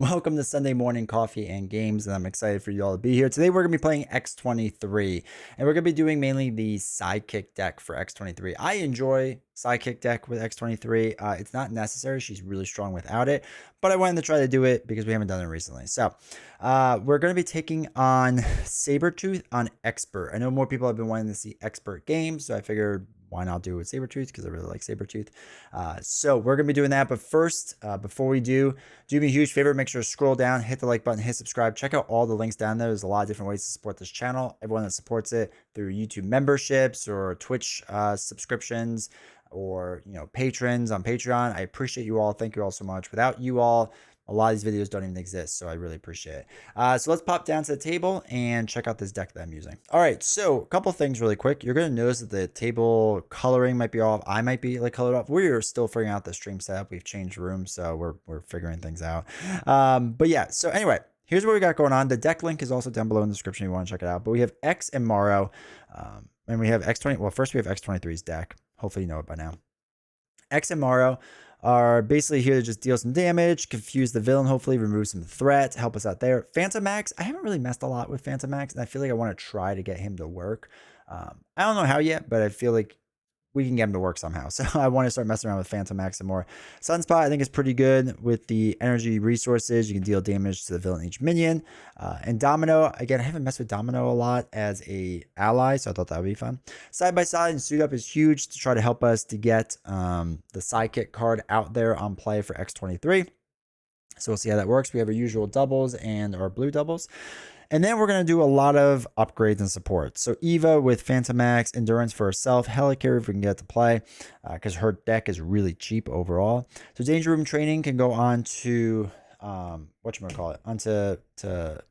Welcome to Sunday Morning Coffee and Games, and I'm excited for you all to be here. Today we're going to be playing X-23, and we're going to be doing mainly the Sidekick deck for X-23. I enjoy Sidekick deck with X-23. It's not necessary. She's really strong without it, but I wanted to try to do it because we haven't done it recently. So we're going to be taking on Sabretooth on Expert. I know more people have been wanting to see Expert games, so I figured why not do it with Sabretooth because I really like Sabretooth. So we're going to be doing that. But first, before we do me a huge favor. Make sure to scroll down, hit the like button, hit subscribe. Check out all the links down there. There's a lot of different ways to support this channel. Everyone that supports it through YouTube memberships or Twitch subscriptions or, patrons on Patreon. I appreciate you all. Thank you all so much. Without you all, a lot of these videos don't even exist, so I really appreciate it. So let's pop down to the table and check out this deck that I'm using. All right, so a couple things really quick. You're going to notice that the table coloring might be off. I might be like colored off. We're still figuring out the stream setup. We've changed rooms, so we're figuring things out. But yeah, so anyway, here's what we got going on. The deck link is also down below in the description if you want to check it out. But we have X and Morrow, and we have X20. Well, first we have X23's deck. Hopefully you know it by now. X and Morrow are basically here to just deal some damage, confuse the villain, hopefully remove some threat, help us out there. Phantom Max, I haven't really messed a lot with Phantom Max, and I feel like I want to try to get him to work. I don't know how yet, but I feel like we can get him to work somehow. So I want to start messing around with Phantom Max some more. Sunspot, I think, is pretty good with the energy resources. You can deal damage to the villain each minion. And Domino, again, I haven't messed with Domino a lot as a ally, so I thought that would be fun. Side by Side and Suit Up is huge to try to help us to get the Sidekick card out there on play for X23. So we'll see how that works. We have our usual doubles and our blue doubles. And then we're going to do a lot of upgrades and support. So Eva with Phantom Max, Endurance for herself, Helicarrier if we can get to play, because her deck is really cheap overall. So Danger Room Training can go on to, whatchamacallit, onto, can't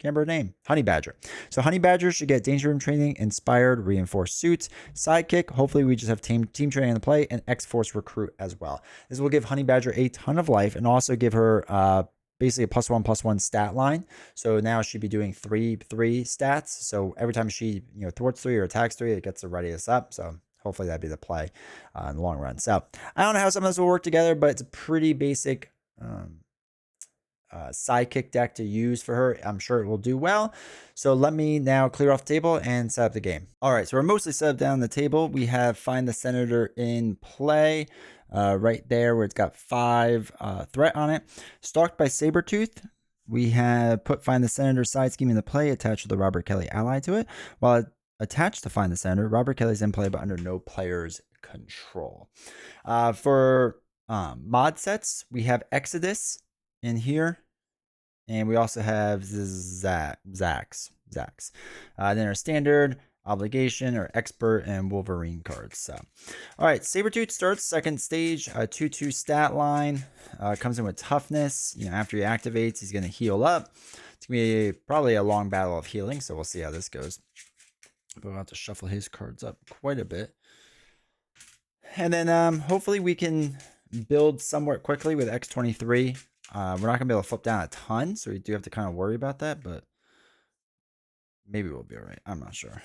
remember her name, Honey Badger. So Honey Badger should get Danger Room Training, Inspired, Reinforced Suits, Sidekick. Hopefully we just have team training in the play, and X-Force Recruit as well. This will give Honey Badger a ton of life and also give her basically a +1/+1 stat line. So now she'd be doing 3/3 stats. So every time she thwarts 3 or attacks 3, it gets the readiest up. So hopefully that'd be the play in the long run. So I don't know how some of this will work together, but it's a pretty basic Sidekick deck to use for her. I'm sure it will do well. So let me now clear off the table and set up the game. All right, so we're mostly set up down the table. We have Find the Senator in play. Right there where it's got 5 threat on it. Stalked by Sabretooth. We have put Find the Senator side scheme into play, attached with the Robert Kelly ally to it. While attached to Find the Senator, Robert Kelly's in play but under no player's control. For mod sets, we have Exodus in here. And we also have Zax. Then our standard, Obligation, or Expert, and Wolverine cards. So, all right, Sabretooth starts second stage, 2/2 stat line. Comes in with toughness. After he activates, he's going to heal up. It's going to be probably a long battle of healing, so we'll see how this goes. But we'll have to shuffle his cards up quite a bit. And then hopefully we can build somewhat quickly with X-23. We're not going to be able to flip down a ton, so we do have to kind of worry about that, but maybe we'll be all right. I'm not sure.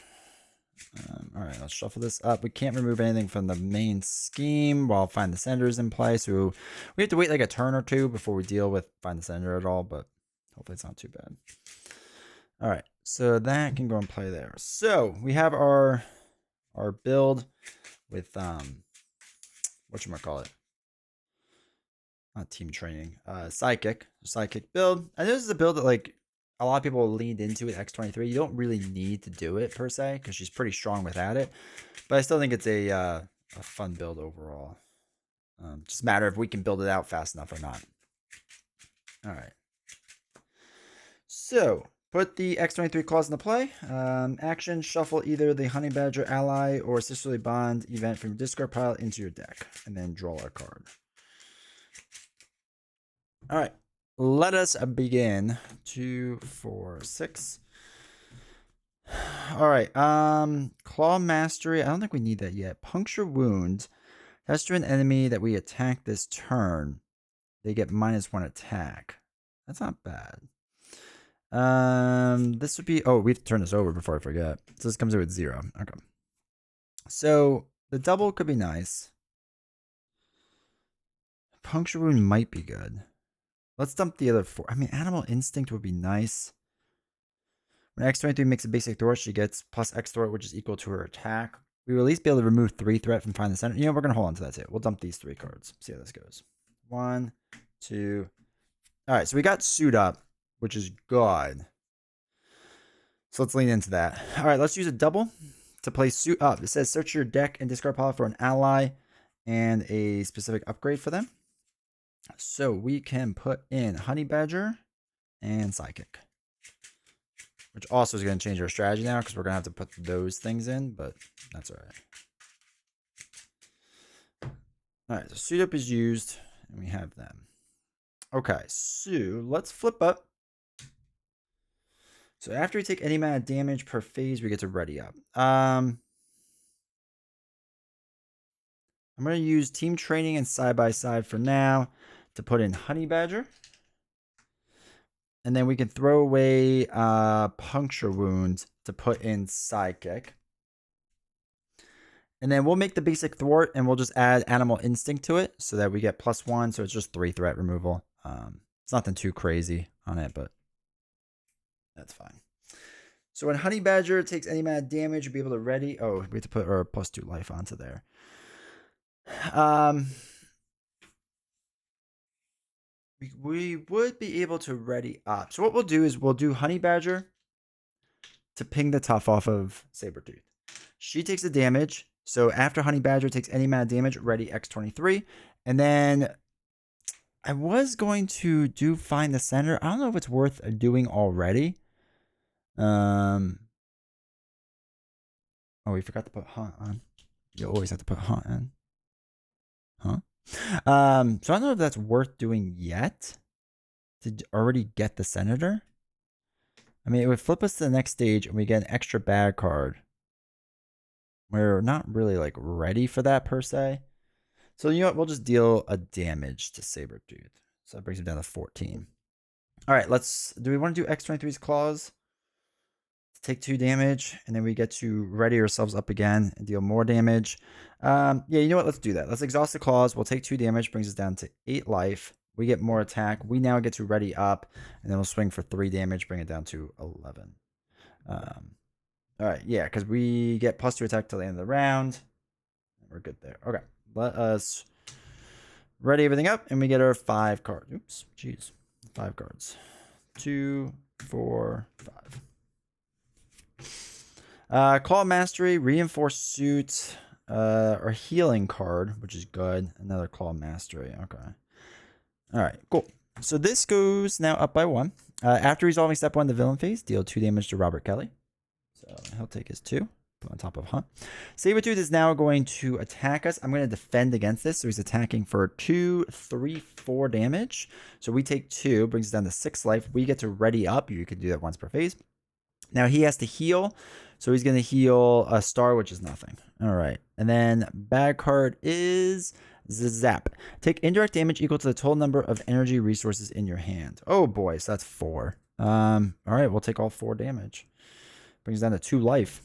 All right, let's shuffle this up. We can't remove anything from the main scheme while Find the Senators in play, so we have to wait like a turn or two before we deal with Find the Senator at all, but hopefully it's not too bad. All right, so that can go and play there. So we have our build with, whatchamacallit? Not team training, Sidekick build. I know this is a build that like a lot of people leaned into with X-23. You don't really need to do it per se because she's pretty strong without it, but I still think it's a fun build overall. Just a matter if we can build it out fast enough or not. All right, so put the X-23 clause into play. Action, shuffle either the Honey Badger ally or Sisterly Bond event from your discard pile into your deck, and then draw a card. All right, let us begin. 2, 4, 6. All right, Claw Mastery. I don't think we need that yet. Puncture Wound. That's to an enemy that we attack this turn. They get -1 attack. That's not bad. This would be, we have to turn this over before I forget. So this comes in with 0. Okay. So the double could be nice. Puncture Wound might be good. Let's dump the other 4. I mean, Animal Instinct would be nice. When X-23 makes a basic throw, she gets plus X throw, which is equal to her attack. We will at least be able to remove 3 threat from Find the Center. You know, we're going to hold on to that too. We'll dump these 3 cards. See how this goes. 1, 2. All right, so we got Suit Up, which is good. So let's lean into that. All right, let's use a double to play Suit Up. It says search your deck and discard pile for an ally and a specific upgrade for them. So we can put in Honey Badger and Psychic, which also is going to change our strategy now because we're going to have to put those things in, but that's all right. All right, so Suit Up is used, and we have them. Okay, so let's flip up. So after we take any amount of damage per phase, we get to Ready Up. I'm going to use Team Training and Side by Side for now to put in Honey Badger. And then we can throw away Puncture Wound to put in Sidekick. And then we'll make the basic Thwart, and we'll just add Animal Instinct to it so that we get +1. So it's just 3 threat removal. It's nothing too crazy on it, but that's fine. So when Honey Badger takes any amount of damage, you'll be able to ready. Oh, we have to put our +2 life onto there. We would be able to ready up. So what we'll do is we'll do Honey Badger to ping the tough off of Sabretooth. She takes the damage. So after Honey Badger takes any amount of damage, ready X-23. And then I was going to do Find the Center. I don't know if it's worth doing already. Oh, we forgot to put Haunt on. You always have to put Haunt in. Huh? So I don't know if that's worth doing yet to already get the Senator. I mean, it would flip us to the next stage and we get an extra bad card. We're not really like ready for that per se. So you know what? We'll just deal a damage to Sabretooth. So that brings him down to 14. All right, do we want to do X-23's Claws? Take 2 damage, and then we get to ready ourselves up again and deal more damage. Yeah, you know what? Let's do that. Let's exhaust the claws. We'll take 2 damage, brings us down to 8 life. We get more attack. We now get to ready up, and then we'll swing for 3 damage, bring it down to 11. All right, yeah, because we get +2 attack till the end of the round. We're good there. Okay, let us ready everything up, and we get our 5 cards. Oops, jeez, 5 cards. 2, 4, 5. Claw Mastery, Reinforced Suit, or Healing card, which is good. Another Claw Mastery. Okay. All right, cool. So this goes now up by 1. After resolving step 1, the villain phase, deal 2 damage to Robert Kelly. So he'll take his 2. Put on top of Hunt. Sabretooth is now going to attack us. I'm going to defend against this. So he's attacking for 2, 3, 4 damage. So we take 2, brings us down to 6 life. We get to ready up. You can do that once per phase. Now he has to heal. So he's going to heal a star, which is nothing. All right. And then bad card is Zap. Take indirect damage equal to the total number of energy resources in your hand. Oh boy, so that's 4. All right, we'll take all 4 damage. Brings down to 2 life.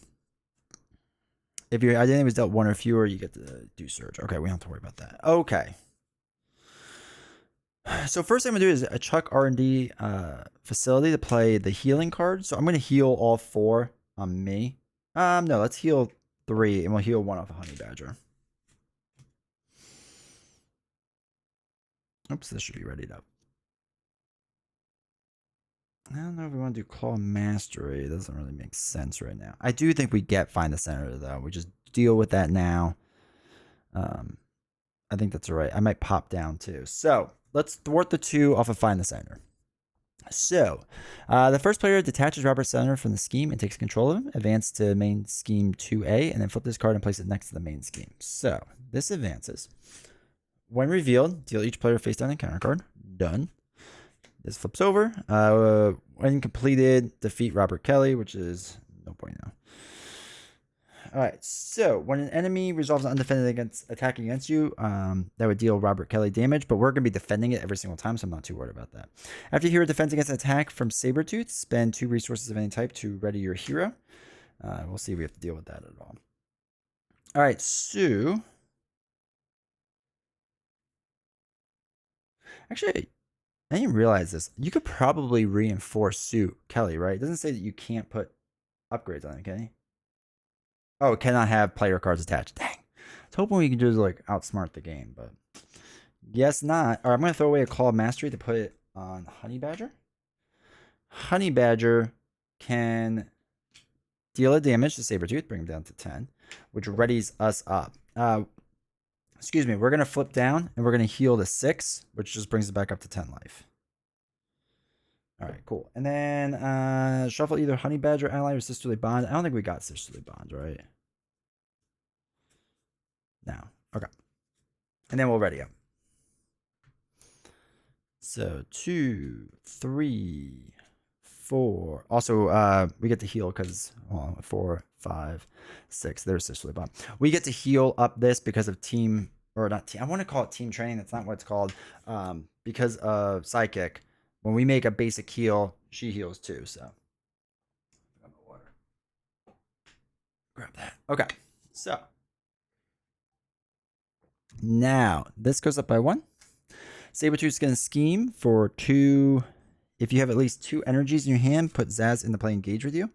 If your identity was dealt 1 or fewer, you get to do surge. Okay, we don't have to worry about that. Okay. So first thing I'm going to do is a Chuck R&D facility to play the healing card. So I'm going to heal all 4 on me. No, let's heal 3 and we'll heal 1 off of Honey Badger. Oops, this should be readied up. I don't know if we want to do Claw Mastery. It doesn't really make sense right now. I do think we get Find the Center though. We just deal with that now. I think that's all right. I might pop down too. So let's thwart the 2 off of Find the Center. So, the first player detaches Robert Center from the scheme and takes control of him. Advance to main scheme 2A, and then flip this card and place it next to the main scheme. So, this advances. When revealed, deal each player face down encounter card. Done. This flips over. When completed, defeat Robert Kelly, which is no point now. All right, so when an enemy resolves an undefended attack against you, that would deal Robert Kelly damage, but we're going to be defending it every single time, so I'm not too worried about that. After your hero defends against an attack from Sabretooth, spend 2 resources of any type to ready your hero. We'll see if we have to deal with that at all. All right, so Actually, I didn't realize this. You could probably reinforce suit Kelly, right? It doesn't say that you can't put upgrades on it, can you? Oh, it cannot have player cards attached. Dang. I was hoping we could just like outsmart the game, but guess not. All right, I'm gonna throw away a Claw of Mastery to put it on Honey Badger. Honey Badger can deal a damage to Sabretooth, bring him down to 10, which readies us up. Excuse me, we're gonna flip down and we're gonna heal to 6, which just brings it back up to 10 life. All right, cool. And then shuffle either Honey Badger ally or Sisterly Bond. I don't think we got Sisterly Bond, right? No. Okay. And then we'll ready up. So 2, 3, 4. Also, we get to heal because 4, 5, 6. There's Sisterly Bond. We get to heal up this because of team, or not team. I want to call it team training. That's not what it's called. Because of Psychic. When we make a basic heal, she heals too. So grab that. Okay. So now this goes up by 1. Sabretooth's going to scheme for 2. If you have at least 2 energies in your hand, put Zaz in the play engage with you.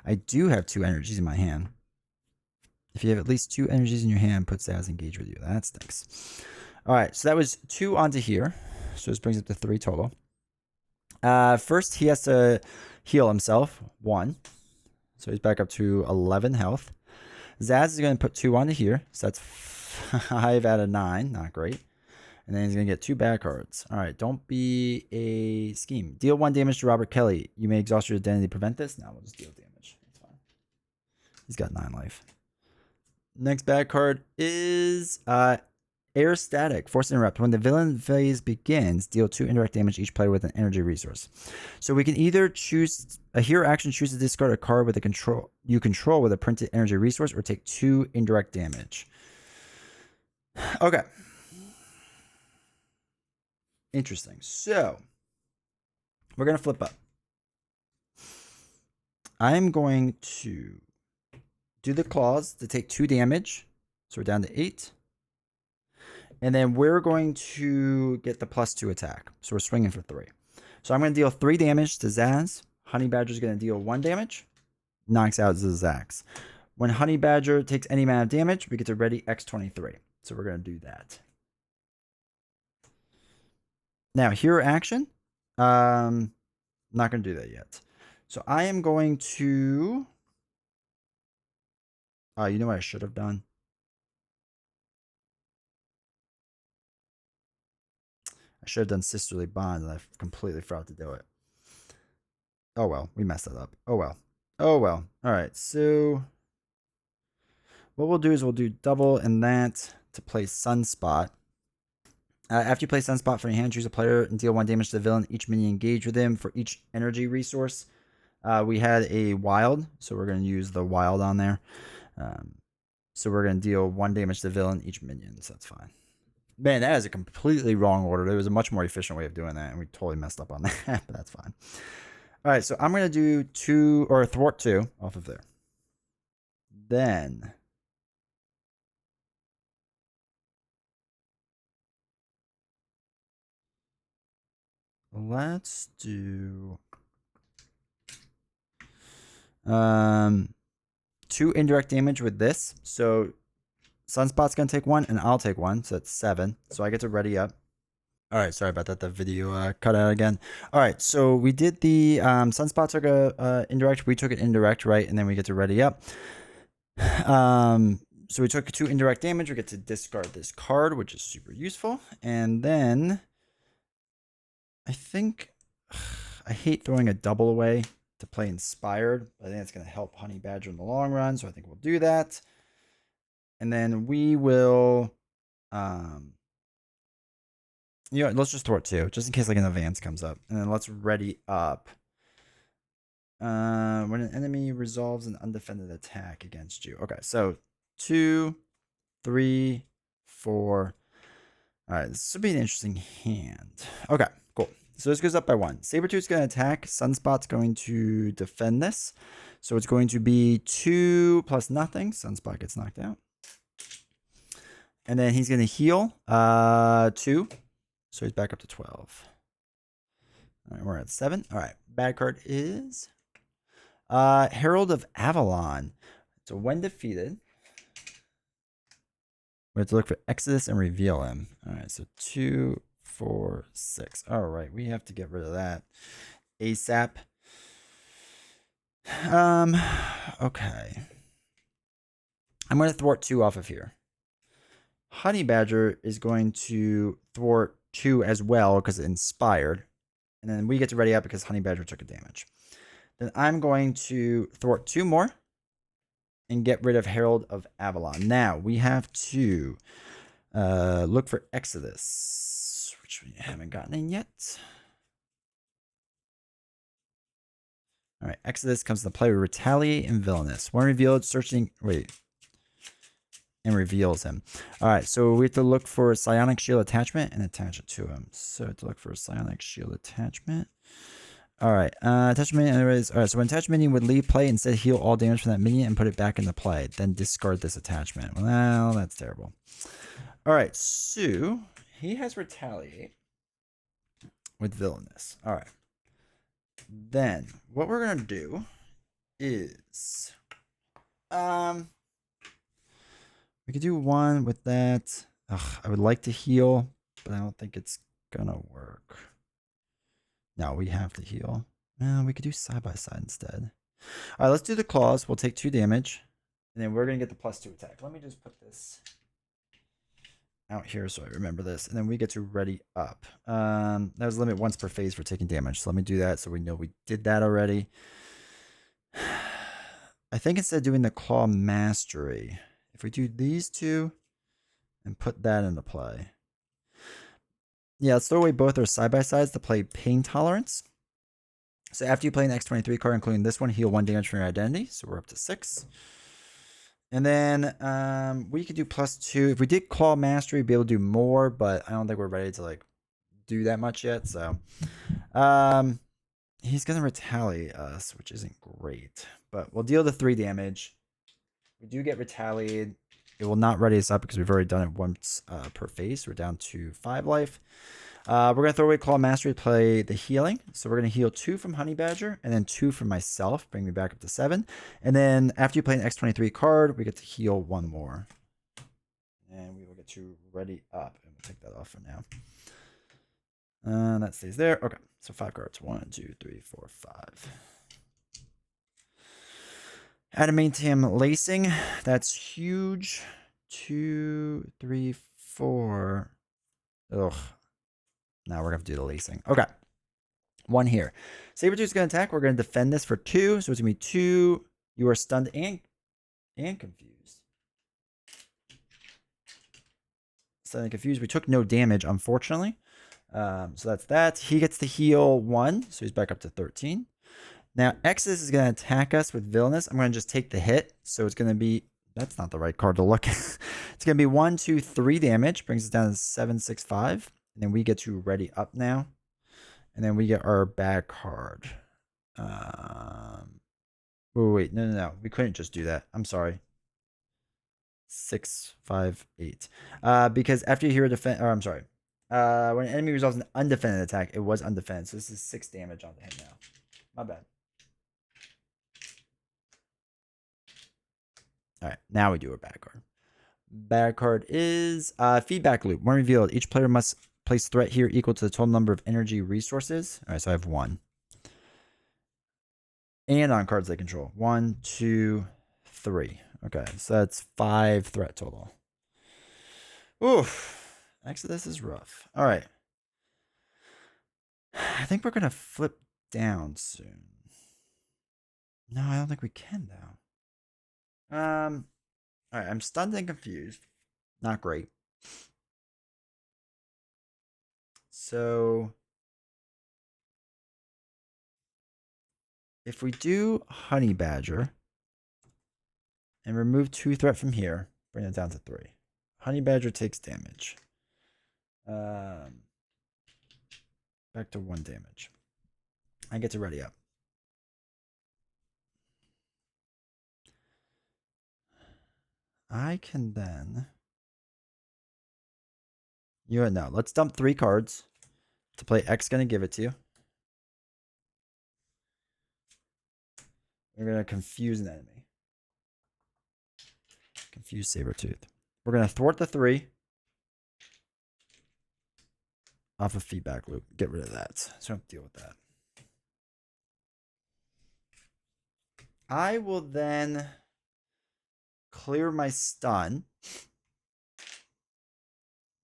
I do have 2 energies in my hand. If you have at least 2 energies in your hand, put Zaz engage with you. That stinks. All right, so that was 2 onto here. So this brings it to 3 total. First, he has to heal himself. 1. So he's back up to 11 health. Zaz is going to put 2 onto here. So that's 5 out of 9. Not great. And then he's going to get 2 bad cards. All right, don't be a scheme. Deal 1 damage to Robert Kelly. You may exhaust your identity to prevent this. Now we'll just deal damage. That's fine. He's got 9 life. Next bad card is Air Static. Force Interrupt. When the villain phase begins, deal 2 indirect damage each player with an energy resource. So we can either choose a hero action, choose to discard a card with a you control with a printed energy resource, or take 2 indirect damage. Okay. Interesting. So we're going to flip up. I'm going to do the claws to take 2 damage. So we're down to 8. And then we're going to get the +2 attack. So we're swinging for 3. So I'm going to deal 3 damage to Zaz. Honey Badger is going to deal 1 damage. Knocks out Zazax. When Honey Badger takes any amount of damage, we get to ready X-23. So we're going to do that. Now, hero action. Not going to do that yet. So I am going to... you know what I should have done? I should have done Sisterly Bond, and I completely forgot to do it. Oh, well. We messed that up. Oh, well. Oh, well. All right. So what we'll do is we'll do double and that to play Sunspot. After you play Sunspot from your hand, choose a player and deal 1 damage to the villain. Each minion engage with him for each energy resource. We had a wild, so we're going to use the wild on there. So we're going to deal 1 damage to the villain, each minion, so that's fine. Man, that is a completely wrong order. There was a much more efficient way of doing that, and we totally messed up on that, but that's fine. All right, so I'm going to do 2, or thwart 2 off of there. Then... let's do 2 indirect damage with this. So Sunspot's gonna take 1 and I'll take 1, so that's 7. So I get to ready up. All right, sorry about that. The video cut out again. All right, so we did the Sunspot took a indirect, we took an indirect, right? And then we get to ready up. So we took 2 indirect damage. We get to discard this card, which is super useful. And then I think I hate throwing a double away to play Inspired. I think it's going to help Honey Badger in the long run, so I think we'll do that. And then we will, let's just throw it 2, just in case like an advance comes up. And then let's ready up. When an enemy resolves an undefended attack against you. Okay, so 2, 3, 4. All right, this would be an interesting hand. Okay, cool. So this goes up by 1. Sabretooth's going to attack. Sunspot's going to defend this. So it's going to be 2 plus nothing. Sunspot gets knocked out. And then he's going to heal 2. So he's back up to 12. All right, we're at 7. All right, bad card is Herald of Avalon. So when defeated, we have to look for Exodus and reveal him. All right, so 2, 4, 6. All right, we have to get rid of that ASAP. Okay. I'm going to thwart 2 off of here. Honey Badger is going to thwart 2 as well because it inspired. And then we get to ready up because Honey Badger took a damage. Then I'm going to thwart 2 more and get rid of Herald of Avalon. Now we have to look for Exodus, which we haven't gotten in yet. All right, Exodus comes to play with Retaliate and Villainous. When revealed, searching. Wait. And reveals him. All right, so we have to look for a Psionic Shield attachment and attach it to him. So to look for a Psionic Shield attachment. All right, attachment. Anyways, all right. So when attached minion would leave play, instead heal all damage from that minion and put it back into play. Then discard this attachment. Well, that's terrible. All right, so he has Retaliate with Villainous. All right. Then what we're gonna do is, we could do 1 with that. Ugh, I would like to heal, but I don't think it's gonna work. No, we have to heal. We could do side by side instead. All right, let's do the claws. We'll take 2 damage, and then we're gonna get the +2 attack. Let me just put this out here so I remember this, and then we get to ready up. That was limit once per phase for taking damage. So let me do that so we know we did that already. I think instead of doing the claw mastery, if we do these 2 and put that into play. Yeah, let's throw away both our side-by-sides to play Pain Tolerance. So after you play an X-23 card, including this one, heal 1 damage from your identity. So we're up to 6. And then we could do +2. If we did Claw Mastery, we'd be able to do more, but I don't think we're ready to like do that much yet. So he's going to retaliate us, which isn't great. But we'll deal the 3 damage. We do get retaliated. It will not ready us up because we've already done it once per phase. We're down to 5 life. We're going to throw away Claw Mastery to play the healing. So we're going to heal 2 from Honey Badger and then 2 from myself. Bring me back up to 7. And then after you play an X-23 card, we get to heal 1 more. And we will get to ready up. And we'll take that off for now. That stays there. Okay. So 5 cards. 1, 2, 3, 4, 5. Adamantium Lacing. That's huge. 2, 3, 4. Ugh. Now we're going to have to do the lacing. Okay. 1 here. Sabretooth is going to attack. We're going to defend this for 2. So it's going to be 2. You are stunned and confused. Stunned and confused. We took no damage, unfortunately. So that's that. He gets to heal 1. So he's back up to 13. Now, Exodus is going to attack us with Villainous. I'm going to just take the hit. So it's going to be... That's not the right card to look at. It's going to be 1, 2, 3 damage. Brings us down to 7, 6, 5. And then we get to ready up now. And then we get our bad card. Oh, wait. No. We couldn't just do that. I'm sorry. 6, 5, 8. Because after you hear a defense... Or I'm sorry. When an enemy resolves an undefended attack, it was undefended. So this is 6 damage onto him now. My bad. All right, now we do a bad card. Bad card is Feedback Loop. When revealed, each player must place threat here equal to the total number of energy resources. All right, so I have 1. And on cards they control. 1, 2, 3. Okay, so that's 5 threat total. Oof. Actually, this is rough. All right. I think we're going to flip down soon. No, I don't think we can, though. All right, I'm stunned and confused. Not great. So if we do Honey Badger and remove 2 threat from here, bring it down to 3. Honey Badger takes damage. Back to 1 damage. I get to ready up. I can then You know, no. Let's dump 3 cards to play X gonna give it to you. We're gonna confuse an enemy. Confuse Sabretooth. We're gonna thwart the 3 off of feedback loop. Get rid of that. So don't deal with that. I will then clear my stun.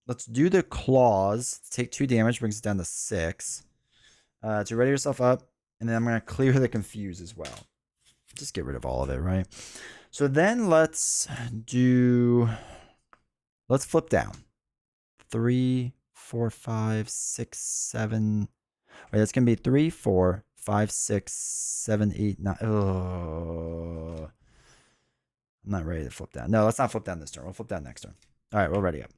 Let's do the claws. Take 2 damage, brings it down to 6. To ready yourself up, and then I'm going to clear the confuse as well. Just get rid of all of it, right? So then let's flip down. 3, 4, 5, 6, 7. Wait, that's going to be 3, 4, 5, 6, 7, 8, 9. Oh. I'm not ready to flip down. No, let's not flip down this turn. We'll flip down next turn. All right, we're ready up.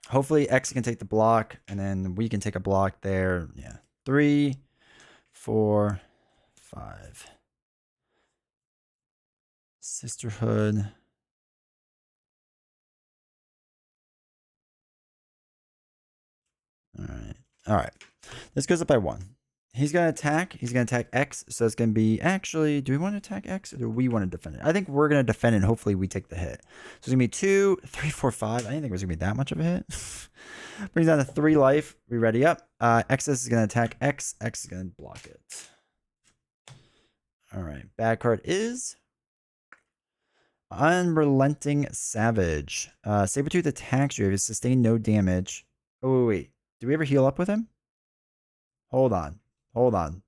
Hopefully X can take the block, and then we can take a block there. Yeah. 3, 4, 5. Sisterhood. All right. All right. This goes up by 1. He's going to attack. He's going to attack X. So it's going to be actually, do we want to attack X or do we want to defend it? I think we're going to defend it and hopefully we take the hit. So it's going to be 2, 3, 4, 5. I didn't think it was going to be that much of a hit. Brings down to 3 life. We ready up. X is going to attack X. X is going to block it. All right. Bad card is Unrelenting Savage. Sabretooth attacks you if you sustain no damage. Oh, wait. Did we ever heal up with him? Hold on. Hold on.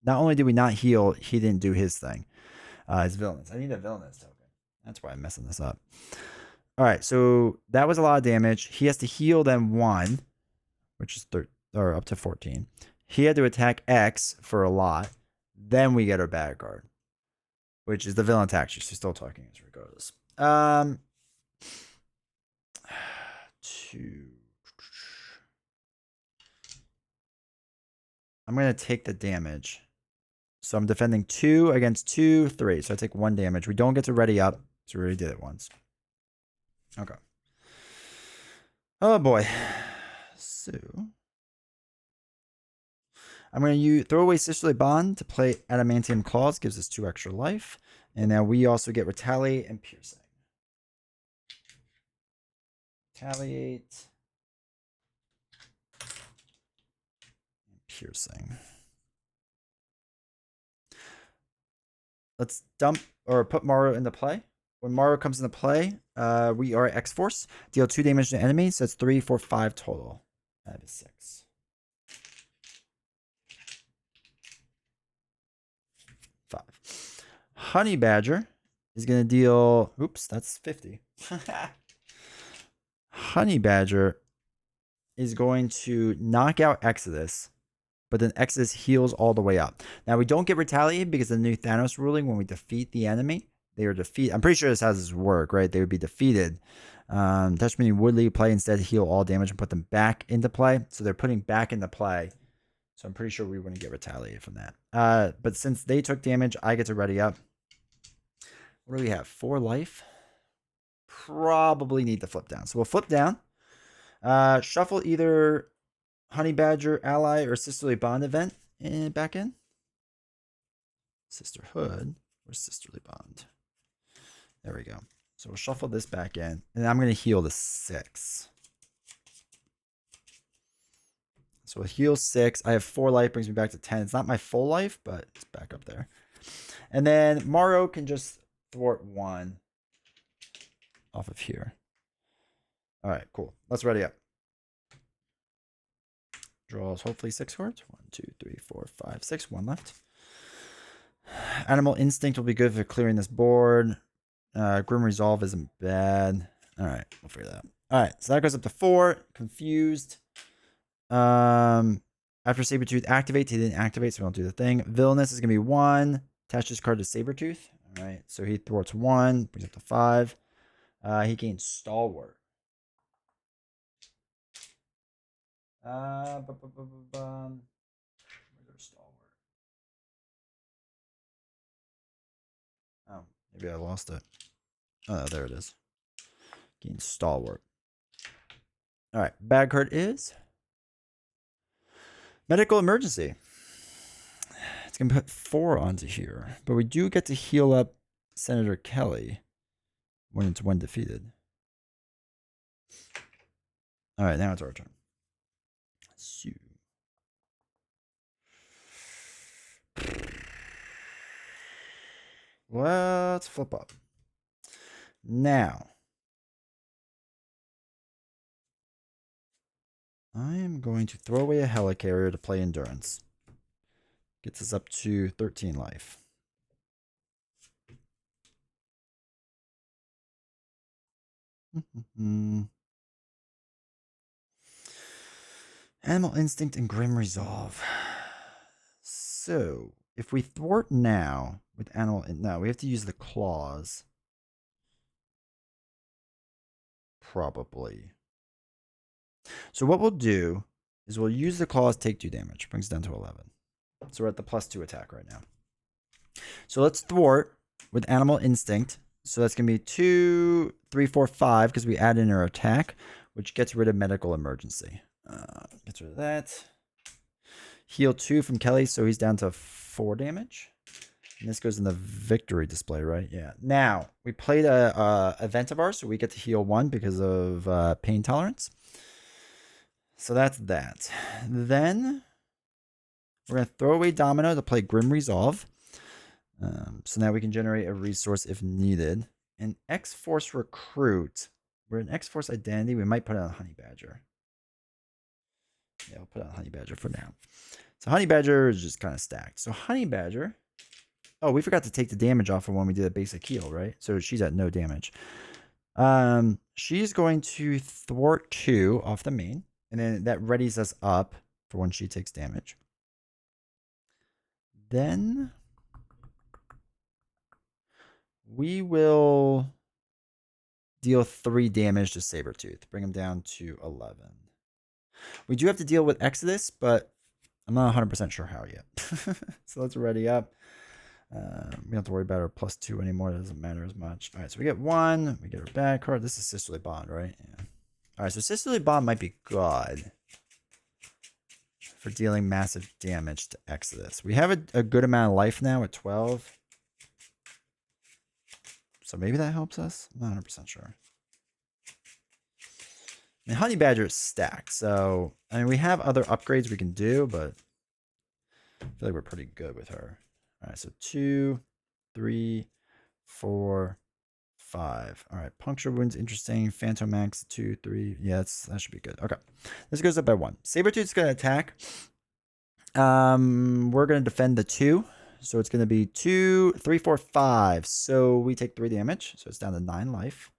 Not only did we not heal, he didn't do his thing. His villainous. I need a villainous token. That's why I'm messing this up. All right, so that was a lot of damage. He has to heal them 1, which is or up to 14. He had to attack X for a lot. Then we get our bad card, which is the villain attack. She's still talking as regardless. 2. I'm going to take the damage. So I'm defending 2 against 2, 3. So I take 1 damage. We don't get to ready up. So we already did it once. Okay. Oh boy. So I'm going to throw away Sisterly Bond to play Adamantium Claws. Gives us 2 extra life. And now we also get Retaliate and Piercing. Retaliate. And Piercing. Let's dump or put Maru into play. When Maru comes into play, we are X-Force. Deal 2 damage to enemies. So it's 3, 4, 5 total. That is 6. 5. Honey Badger is going to deal... Oops, that's 50. Honey Badger is going to knock out Exodus, but then Exodus heals all the way up. Now, we don't get Retaliated because of the new Thanos ruling. When we defeat the enemy, they are defeated. I'm pretty sure this has this work, right? They would be defeated. Touch me would leave play, instead heal all damage and put them back into play. So they're putting back into play. So I'm pretty sure we wouldn't get Retaliated from that. But since they took damage, I get to ready up. What do we have? 4 life? Probably need to flip down. So we'll flip down. Shuffle either Honey Badger Ally or Sisterly Bond event back in. Sisterhood or Sisterly Bond. There we go. So we'll shuffle this back in. And I'm going to heal the 6. So we'll heal 6. I have 4 life, brings me back to 10. It's not my full life, but it's back up there. And then Maru can just thwart 1 off of here. All right, cool. Let's ready up. Draws hopefully 6 cards. 1, 2, 3, 4, 5, 6. 1 left. Animal Instinct will be good for clearing this board. Grim Resolve isn't bad. All right, we'll figure that out. All right, so that goes up to 4. Confused. After Sabretooth activates, he didn't activate, so we don't do the thing. Villainous is going to be 1. Attach this card to Sabretooth. All right, so he thwarts 1, brings up to 5. He gains Stalwart. Where's our Stalwart? Oh, maybe I lost it. Oh, there it is. Gains Stalwart. All right, bad card is medical emergency. It's going to put 4 onto here, but we do get to heal up Senator Kelly when it's one defeated. All right, now it's our turn. So. Let's flip up. Now, I am going to throw away a helicarrier to play endurance. Gets us up to 13 life. Animal instinct and grim resolve. So, if we thwart now with animal, no, we have to use the claws. Probably. So what we'll do is we'll use the claws, take 2 damage. Brings it down to 11. So we're at the +2 attack right now. So let's thwart with animal instinct. So that's going to be 2, 3, 4, 5 because we add in our attack, which gets rid of medical emergency. Gets rid of that. Heal 2 from Kelly, so he's down to 4 damage. And this goes in the victory display, right? Yeah. Now, we played a event of ours, so we get to heal 1 because of pain tolerance. So that's that. Then we're going to throw away Domino to play Grim Resolve. So now we can generate a resource if needed. And X-Force Recruit. We're in X-Force Identity. We might put it on Honey Badger. Yeah, we'll put it on Honey Badger for now. So Honey Badger is just kind of stacked. So Honey Badger. Oh, we forgot to take the damage off of when we did a basic heal, right? So she's at no damage. She's going to thwart 2 off the main. And then that readies us up for when she takes damage. Then we will deal 3 damage to Sabretooth. Bring him down to 11. We do have to deal with Exodus, but I'm not 100% sure how yet. So let's ready up. We don't have to worry about our +2 anymore. It doesn't matter as much. All right, so we get 1. We get our bad card. This is Sisterly Bond, right? Yeah. All right, so Sisterly Bond might be good for dealing massive damage to Exodus. We have a good amount of life now at 12. So maybe that helps us. I'm not 100% sure. And Honey Badger is stacked. So, I mean, we have other upgrades we can do, but I feel like we're pretty good with her. All right, so 2, 3, 4, 5. All right, Puncture Wound's interesting. Phantom Max, 2, 3. Yeah, that should be good. Okay, this goes up by 1. Sabretooth's going to attack. We're going to defend the 2. So it's going to be 2, 3, 4, 5. So we take 3 damage. So it's down to 9 life.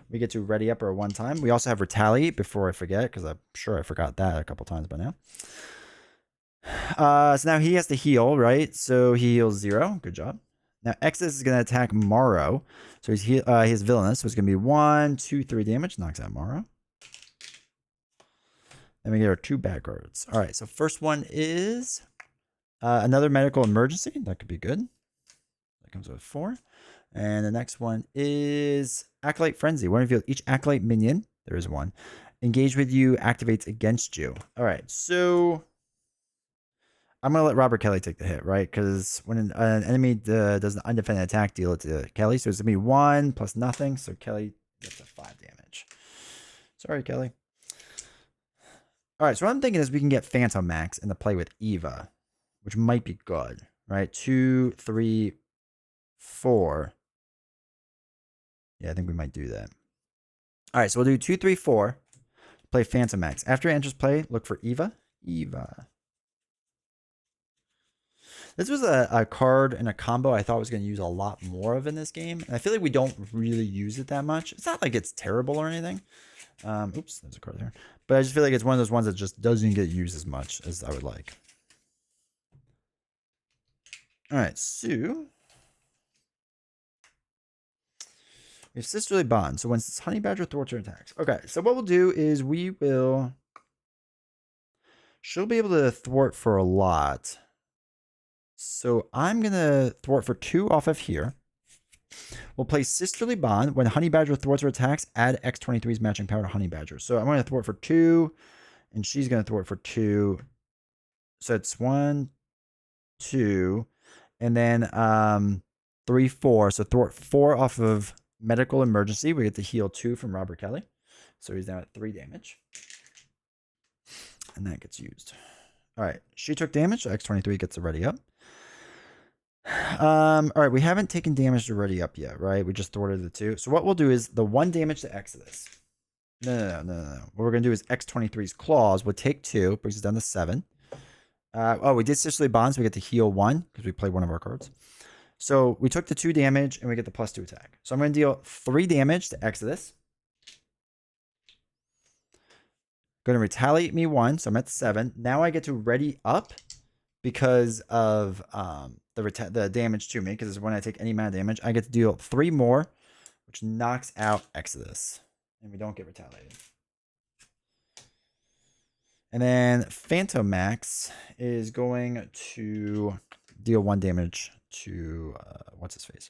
We get to ready up our 1 time. We also have Retaliate before I forget, because I'm sure I forgot that a couple times by now. So now he has to heal, right? So he heals 0. Good job. Now Exodus is going to attack Morrow. So he's villainous. So it's going to be 1, 2, 3 damage. Knocks out Morrow. Then we get our 2 bad cards. All right. So first one is another medical emergency. That could be good. That comes with 4. And the next one is Acolyte Frenzy. When revealed, each Acolyte minion, there is 1, engaged with you activates against you. All right. So I'm going to let Robert Kelly take the hit, right? Because when an enemy does an undefended attack, deal it to Kelly. So it's going to be 1 plus nothing. So Kelly gets a 5 damage. Sorry, Kelly. All right. So what I'm thinking is we can get Phantom Max and the play with Eva, which might be good, right? 2, 3, 4. Yeah, I think we might do that. All right. So we'll do 2, 3, 4. Play Phantom Max. After it enters play, look for Eva. Eva. This was a card and a combo I thought I was going to use a lot more of in this game. And I feel like we don't really use it that much. It's not like it's terrible or anything. Oops, there's a card there. But I just feel like it's one of those ones that just doesn't get used as much as I would like. All right, so we have Sisterly Bond. So when it's Honey Badger thwarts her attacks. Okay, so what we'll do is she'll be able to thwart for a lot. So I'm going to thwart for 2 off of here. We'll play Sisterly Bond. When Honey Badger thwarts her attacks, add X-23's matching power to Honey Badger. So I'm going to thwart for 2, and she's going to thwart for 2. So it's 1, 2, and then 3, 4. So thwart 4 off of Medical Emergency. We get to heal 2 from Robert Kelly. So he's down at 3 damage. And that gets used. All right. She took damage. So X-23 gets the ready up. All right. We haven't taken damage to ready up yet, right? We just thwarted the 2. So what we'll do is the 1 damage to Exodus. No. What we're going to do is X-23's claws would take 2. Brings us down to 7. We did Sisterly Bonds. We get to heal 1 because we played one of our cards. So we took the 2 damage and we get the +2 attack. So I'm going to deal 3 damage to Exodus. Going to retaliate me 1, so I'm at 7. Now I get to ready up because of the damage to me, because when I take any amount of damage, I get to deal 3 more, which knocks out Exodus, and we don't get retaliated. And then Phantom Max is going to deal 1 damage to what's his face.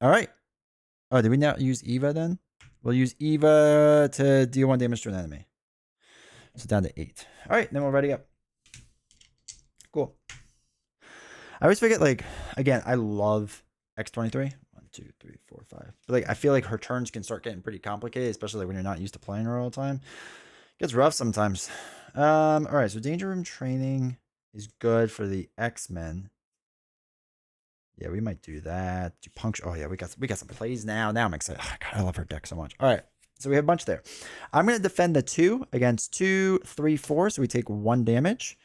All right. Oh, did we not use Eva then? We'll use Eva to deal 1 damage to an enemy. So down to 8. All right, then we'll ready up. Cool. I always forget, like, again, I love X-23. 1, 2, 3, 4, 5. But like, I feel like her turns can start getting pretty complicated, especially like when you're not used to playing her all the time. It gets rough sometimes. All right, so Danger Room training is good for the X-Men. Yeah, we might do that. Do puncture. Oh yeah, we got some plays now. Now I'm excited. Oh, God, I love her deck so much. All right, so we have a bunch there. I'm gonna defend the 2 against 2, 3, 4. So we take 1 damage,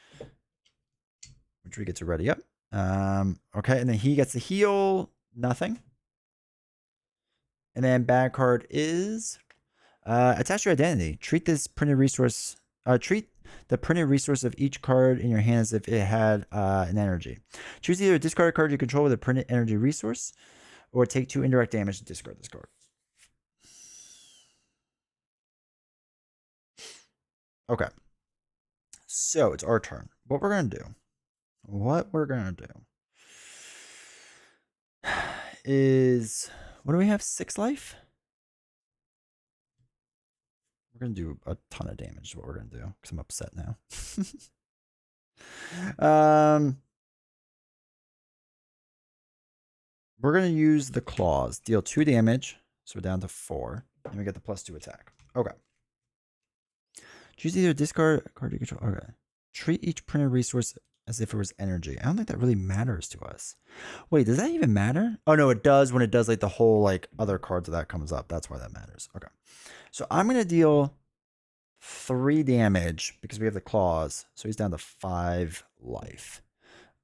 which we get to ready up. Okay, and then he gets to heal nothing. And then bad card is attach your identity. Treat this printed resource. Treat the printed resource of each card in your hand as if it had an energy. Choose either discard a card you control with a printed energy resource, or take 2 indirect damage to discard this card. Okay. So it's our turn. What we're going to do is, what do we have? 6 life? We're going to do a ton of damage is what we're going to do, because I'm upset now. We're going to use the claws. Deal 2 damage, so we're down to 4. And we get the +2 attack. Okay. Choose either discard a card you control. Okay. Treat each printed resource as if it was energy. I don't think that really matters to us. Wait, does that even matter? Oh, no, it does when it does like the whole like other cards that comes up. That's why that matters. Okay. So I'm going to deal 3 damage because we have the claws. So he's down to 5 life.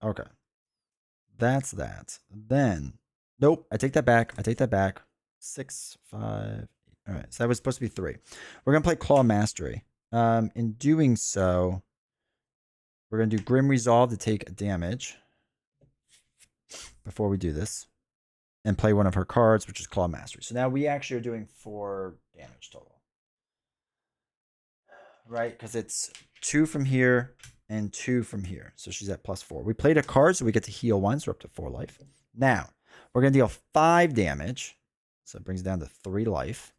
Okay. That's that. Then, nope, I take that back. 6, 5, 8. All right, so that was supposed to be 3. We're going to play Claw Mastery. In doing so, we're going to do Grim Resolve to take damage before we do this. And play one of her cards, which is Claw Mastery. So now we actually are doing 4 damage total. Right? Because it's 2 from here and 2 from here. So she's at +4. We played a card, so we get to heal 1, so we're up to 4 life. Now, we're going to deal 5 damage. So it brings it down to 3 life.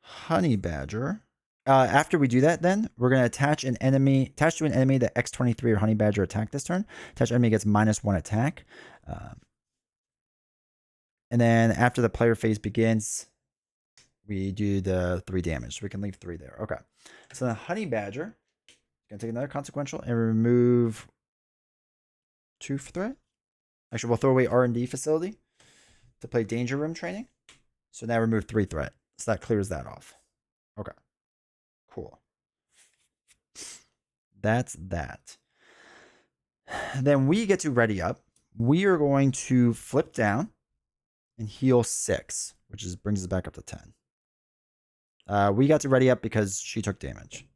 Honey Badger. After we do that, then we're going to attach to an enemy that X-23 or Honey Badger attack this turn. Attach enemy gets -1 attack. And then after the player phase begins, we do the 3 damage. So we can leave 3 there. Okay. So the Honey Badger is going to take another consequential and remove 2 threat. Actually, we'll throw away R&D facility to play Danger Room training. So now remove 3 threat. So that clears that off. Okay. Cool. That's that. Then we get to ready up. We are going to flip down and heal 6, which brings us back up to 10. We got to ready up because she took damage.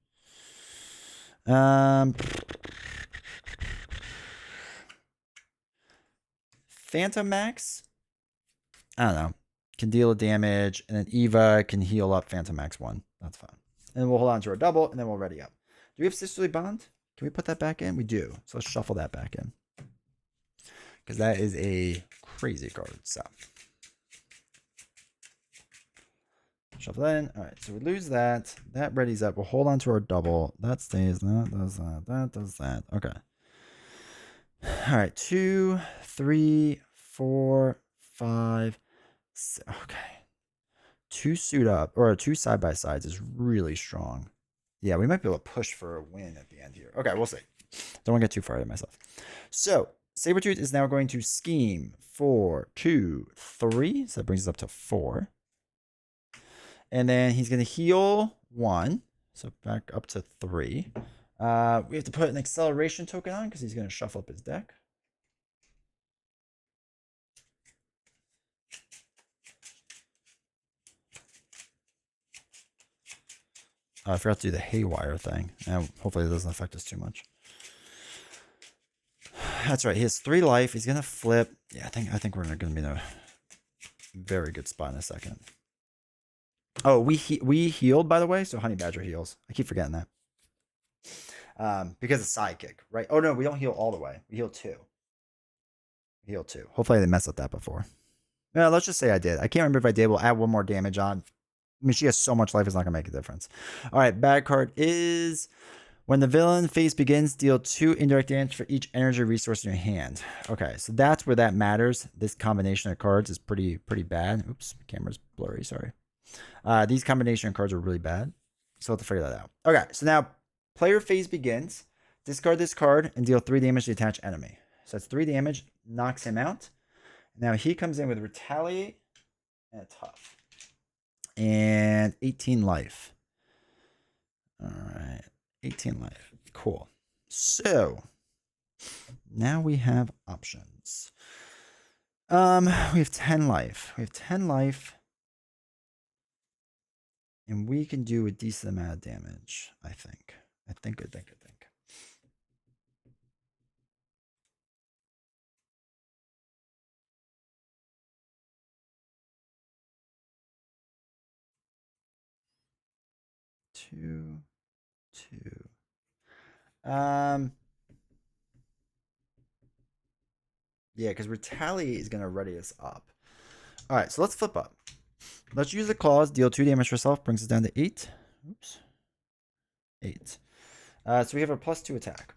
Phantom Max, I don't know, can deal damage, and then Eva can heal up Phantom Max 1. That's fine. And we'll hold on to our double, and then we'll ready up. Do we have Sisterly Bond? Can we put that back in? We do. So let's shuffle that back in. Because that is a crazy cards. So shuffle that in. All right, so we lose that. That readies up. We'll hold on to our double. That stays. That does that. That does that. Okay. All right, 2, 3, 4, 5. Okay. 2 suit up or 2 side by sides is really strong. Yeah, we might be able to push for a win at the end here. Okay, we'll see. Don't want to get too far ahead of myself. So Sabretooth is now going to scheme 4, 2, 3. So that brings us up to 4. And then he's going to heal 1. So back up to 3. We have to put an acceleration token on because he's going to shuffle up his deck. I forgot to do the haywire thing. Hopefully it doesn't affect us too much. That's right. He has 3 life. He's gonna flip. Yeah, I think we're gonna be in a very good spot in a second. Oh, we healed, by the way. So Honey Badger heals. I keep forgetting that. Because of sidekick, right? Oh no, we don't heal all the way. We heal 2. We heal 2. Hopefully I didn't mess up that before. No, let's just say I did. I can't remember if I did. We'll add 1 more damage on. I mean, she has so much life, it's not going to make a difference. All right, bad card is when the villain phase begins, deal 2 indirect damage for each energy resource in your hand. Okay, so that's where that matters. This combination of cards is pretty bad. Oops, camera's blurry, sorry. These combination of cards are really bad, so we'll have to figure that out. Okay, so now player phase begins. Discard this card and deal 3 damage to the attached enemy. So that's 3 damage, knocks him out. Now he comes in with Retaliate and a Tough. And 18 life. All right. 18 life. Cool. So now we have options. We have 10 life. We have 10 life. And we can do a decent amount of damage, I think. I think. 2, 2. Yeah, because Retaliate is going to ready us up. All right, so let's flip up. Let's use the claws. Deal 2 damage for self. Brings us down to 8. Oops. 8. So we have a +2 attack.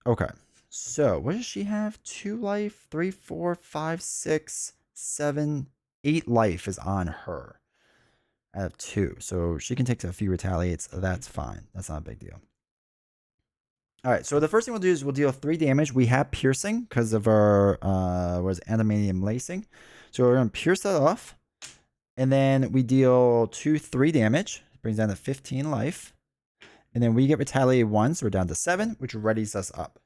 Okay. So what does she have? 2 life, 3, 4, 5, 6, 7, 8 life is on her. I have 2. So she can take a few retaliates. That's fine. That's not a big deal. All right. So the first thing we'll do is we'll deal 3 damage. We have piercing because of our adamantium lacing. So we're going to pierce that off. And then we deal 3 damage. Brings down to 15 life. And then we get retaliated 1. So we're down to 7, which readies us up.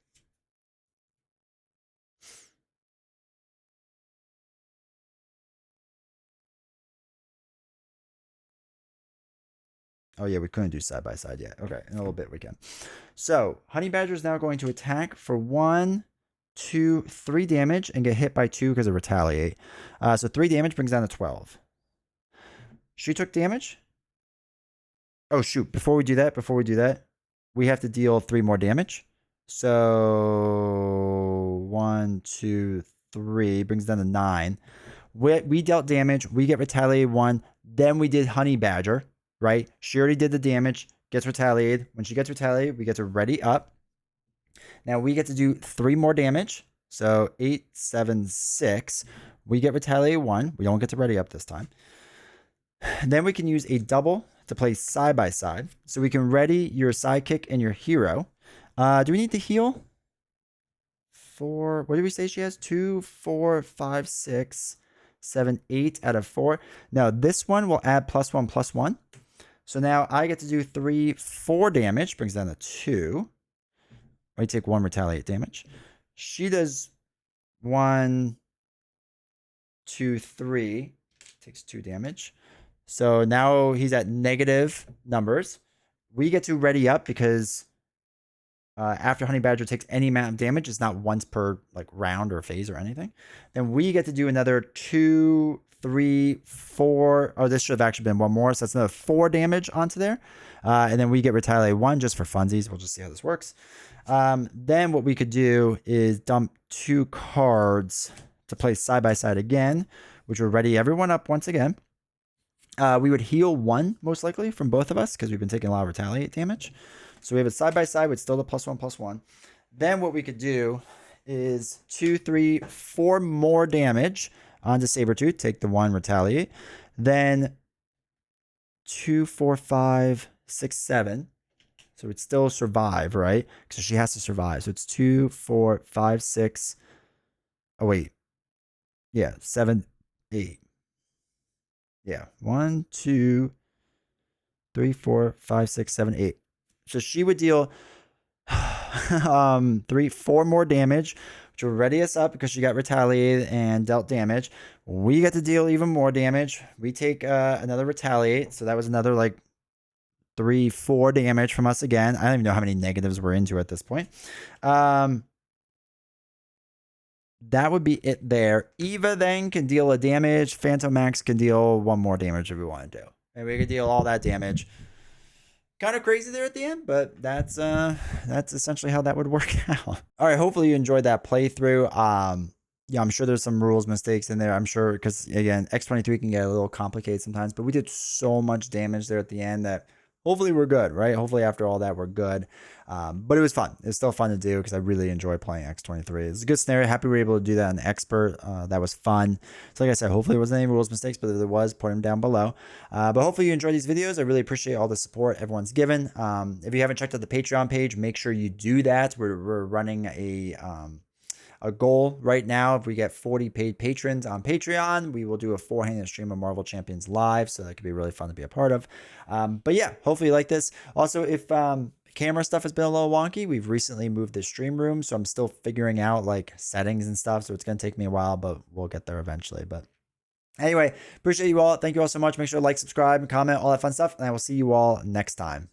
Oh, yeah, we couldn't do side by side yet. Okay, in a little bit we can. So, Honey Badger is now going to attack for 1, 2, 3 damage and get hit by 2 because of retaliate. So 3 damage brings down to 12. She took damage. Oh, shoot. Before we do that, we have to deal 3 more damage. So 1, 2, 3 brings down to 9. We dealt damage. We get retaliated 1. Then we did Honey Badger. Right? She already did the damage, gets retaliated. When she gets retaliated, we get to ready up. Now we get to do 3 more damage. So 8, 7, 6. We get retaliated 1. We don't get to ready up this time. And then we can use a double to play side by side. So we can ready your sidekick and your hero. Do we need to heal? 4. What did we say she has? 2, 4, 5, 6, 7, 8 out of 4. Now this one will add +1/+1. So now I get to do 3, 4 damage, brings down to 2. I take 1 retaliate damage. She does 1, 2, 3, takes 2 damage. So now he's at negative numbers. We get to ready up because after Honey Badger takes any amount of damage, it's not once per round or phase or anything. Then we get to do another 2, 3, 4. Oh, this should have actually been 1 more. So that's another 4 damage onto there. And then we get retaliate 1 just for funsies. We'll just see how this works. Then what we could do is dump 2 cards to play side by side again, which will ready everyone up once again. We would heal 1 most likely from both of us because we've been taking a lot of retaliate damage. So we have it side by side with still the +1/+1. Then what we could do is 2, 3, 4 more damage onto Sabretooth. Take the 1 retaliate. Then 2, 4, 5, 6, 7. So it's still survive, right? Because she has to survive. So it's 2, 4, 5, 6. Oh, wait. Yeah, 7, 8. Yeah, 1, 2, 3, 4, 5, 6, 7, 8. So she would deal 3, 4 more damage, which will ready us up because she got retaliated and dealt damage. We get to deal even more damage. We take another retaliate. So that was another like 3, 4 damage from us again. I don't even know how many negatives we're into at this point. That would be it there. Eva then can deal a damage. Phantom Max can deal 1 more damage if we want to do. And we can deal all that damage. Kind of crazy there at the end, but that's essentially how that would work out. All right, hopefully you enjoyed that playthrough. Yeah, I'm sure there's some rules mistakes in there. I'm sure because again, X-23 can get a little complicated sometimes, but we did so much damage there at the end that hopefully we're good, right? Hopefully after all that we're good. But it was fun. It's still fun to do because I really enjoy playing X-23. It's a good scenario. Happy we were able to do that on Expert. That was fun. So like I said, hopefully there wasn't any rules mistakes, but if there was, put them down below. But hopefully you enjoy these videos. I really appreciate all the support everyone's given. If you haven't checked out the Patreon page, make sure you do that. We're running a goal right now. If we get 40 paid patrons on Patreon, we will do a 4-handed stream of Marvel Champions live. So that could be really fun to be a part of. But yeah, hopefully you like this. Also, if camera stuff has been a little wonky, we've recently moved the stream room. So I'm still figuring out like settings and stuff. So it's going to take me a while, but we'll get there eventually. But anyway, appreciate you all. Thank you all so much. Make sure to like, subscribe, and comment, all that fun stuff. And I will see you all next time.